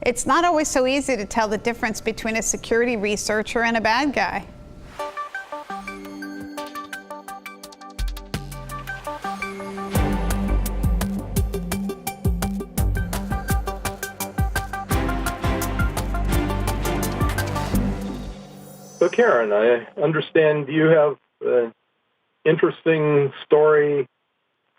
It's not always so easy to tell the difference between a security researcher and a bad guy. So Karen, I understand you have an interesting story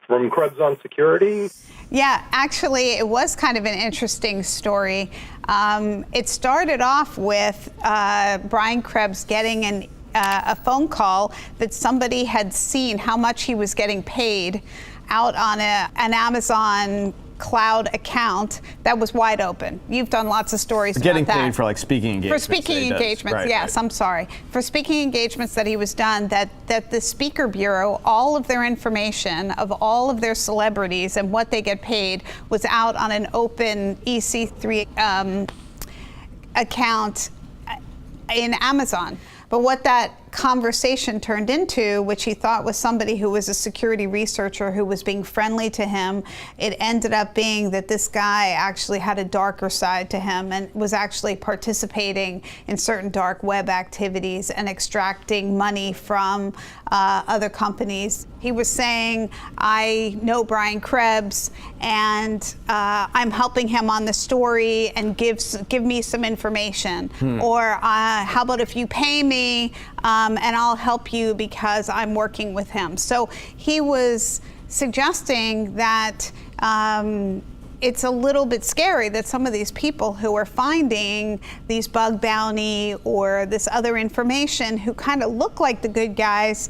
from Krebs on Security. Yeah, actually, it was kind of an interesting story. It started off with Brian Krebs getting a phone call that somebody had seen how much he was getting paid out on an Amazon cloud account that was wide open. You've done lots of stories about that. Getting paid for like speaking engagements. For speaking engagements, right, yes, right. I'm sorry. For speaking engagements that he was done, that the Speaker Bureau, all of their information of all of their celebrities and what they get paid was out on an open EC3 account in Amazon. But what that conversation turned into, which he thought was somebody who was a security researcher who was being friendly to him, it ended up being that this guy actually had a darker side to him and was actually participating in certain dark web activities and extracting money from other companies. He was saying, I know Brian Krebs and I'm helping him on the story and give me some information. Or how about if you pay me and I'll help you because I'm working with him. So he was suggesting that it's a little bit scary that some of these people who are finding these bug bounty or this other information who kind of look like the good guys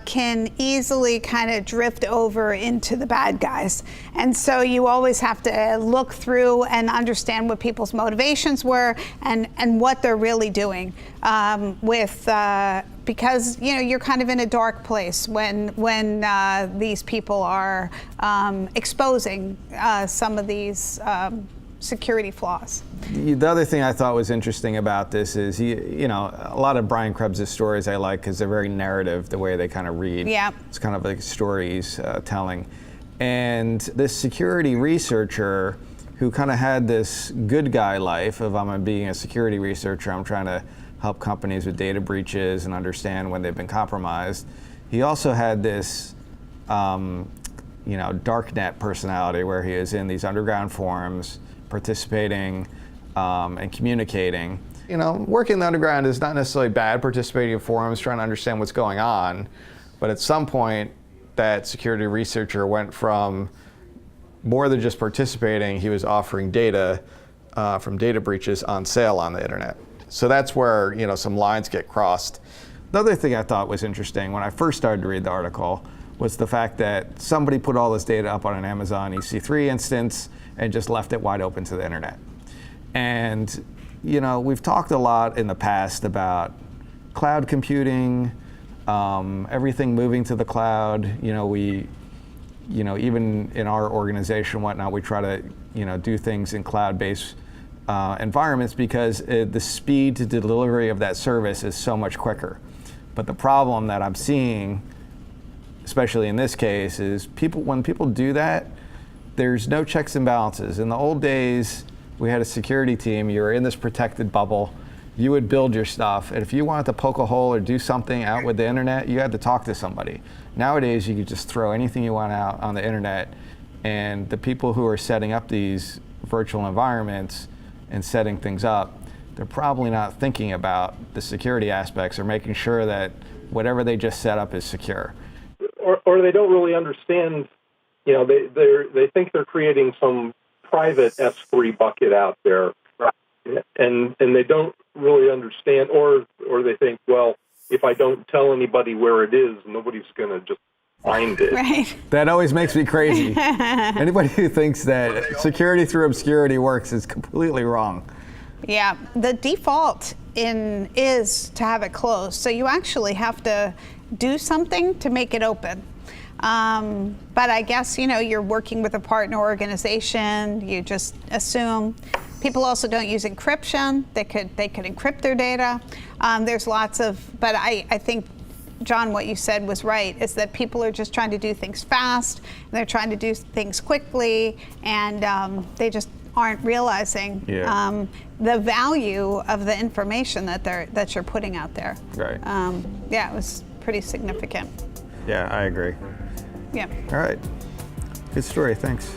can easily kind of drift over into the bad guys. And so you always have to look through and understand what people's motivations were and what they're really doing because you're kind of in a dark place when these people are exposing some of these security flaws. The other thing I thought was interesting about this is, a lot of Brian Krebs' stories I like because they're very narrative, the way they kind of read. Yeah. It's kind of like stories telling. And this security researcher who kind of had this good guy life of I'm being a security researcher, I'm trying to help companies with data breaches and understand when they've been compromised. He also had this darknet personality where he is in these underground forums, participating and communicating. Working in the underground is not necessarily bad, participating in forums, trying to understand what's going on. But at some point, that security researcher went from more than just participating, he was offering data from data breaches on sale on the internet. So that's where some lines get crossed. The other thing I thought was interesting when I first started to read the article was the fact that somebody put all this data up on an Amazon EC3 instance and just left it wide open to the internet. And we've talked a lot in the past about cloud computing, everything moving to the cloud. Even in our organization and whatnot, we try to do things in cloud-based environments because the speed to delivery of that service is so much quicker. But the problem that I'm seeing, especially in this case, is when people do that, there's no checks and balances. In the old days, we had a security team, you were in this protected bubble, you would build your stuff, and if you wanted to poke a hole or do something out with the internet, you had to talk to somebody. Nowadays, you could just throw anything you want out on the internet, and the people who are setting up these virtual environments and setting things up, they're probably not thinking about the security aspects or making sure that whatever they just set up is secure. Or they don't really understand, they think they're creating some private S3 bucket out there, and they don't really understand, or they think, well, if I don't tell anybody where it is, nobody's going to just find it. Right. That always makes me crazy. Anybody who thinks that security through obscurity works is completely wrong. Yeah, the default is to have it closed. So you actually have to do something to make it open. But I guess, you're working with a partner organization, you just assume. People also don't use encryption. They could encrypt their data. There's lots of, but I think, John, what you said was right, is that people are just trying to do things fast, and they're trying to do things quickly, and they just aren't realizing Yeah. the value of the information that you're putting out there. Right. Yeah, it was pretty significant. Yeah, I agree. Yeah. All right. Good story. Thanks.